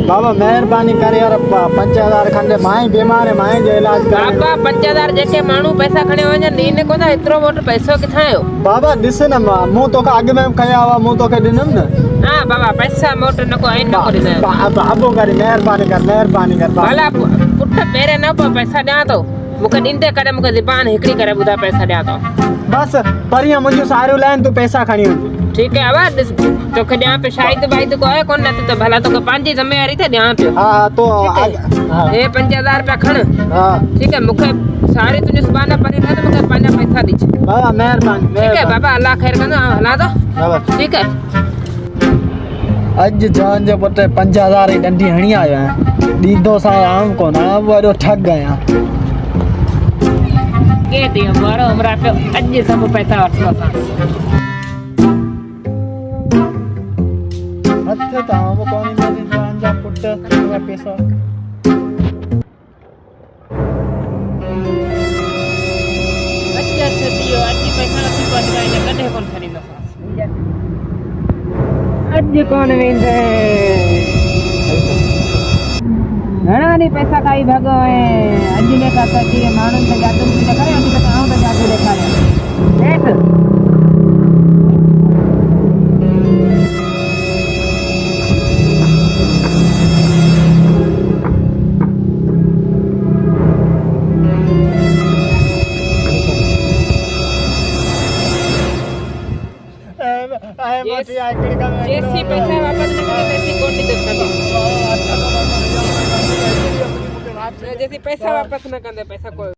बाबा मेहरबानी करे यार 5000 खंडे माई बीमार है माई जो इलाज कर बाबा 5000 जेके माण्हू पैसा खणे वञनि इने को त एतिरो वोट पैसो किथां आयो बाबा ॾिस न मूं तोखे अॻु में कया हुआ मूं तोखे ॾिनमि न हाँ बाबा पैसा मोट न को आहिनि न को ॾिना बाबो करे मेहरबानी कर भला पुट पहिरें न पोइ पैसा ॾियां थो मूंखे ॾींदे करे मूंखे ज़बान हिकिड़ी करे ॿुधाए पैसा ॾियां थो बस परीहं मुंहिंजूं सारियूं लाइन तूं पैसा खणी वञ ठीक है अब ॾिस तोखे ॾियां पियो शाहिद वाहिद को आहे कोन न त भला तोखे पंहिंजी ज़िमेवारी ते ॾियां पियो हा तो हे 5000 रुपया खण हा ठीक है मूंखे सारी तुंहिंजी ज़बान पढ़ी न त मूंखे पंहिंजा पैसा ॾिज बाबा मेहरबानी ठीक है बाबा अल्लाह ख़ैर कंदो हलां थो बाबा ठीक है अॼु जान जो पुट 5000 जी डंडी हणी आयो आहियां ॾींदो सां आम कोन आहियां वॾो ठग आहियां के थी बड़ो हमरा पियो अॼु सभु पैसा वठंदो असां हथ ताम कोनी मेरी जान जा पुट का पैसा अॼु थियो अॼु पैसा नथी पहुचाए ने कॾहिं कोन खरींदो अॼु कोन वेंदे घणा ॾींहं पैसा खाई भॻो ऐं अॼु ने का त जीअं माण्हुनि ते जादू थी करे अॼु त आऊं त जादू ॾेखारियां हेठि जैसी पैसा वापस न करे वैसी कोटी दे जैसी पैसा वापस न कंदे पैसा कोई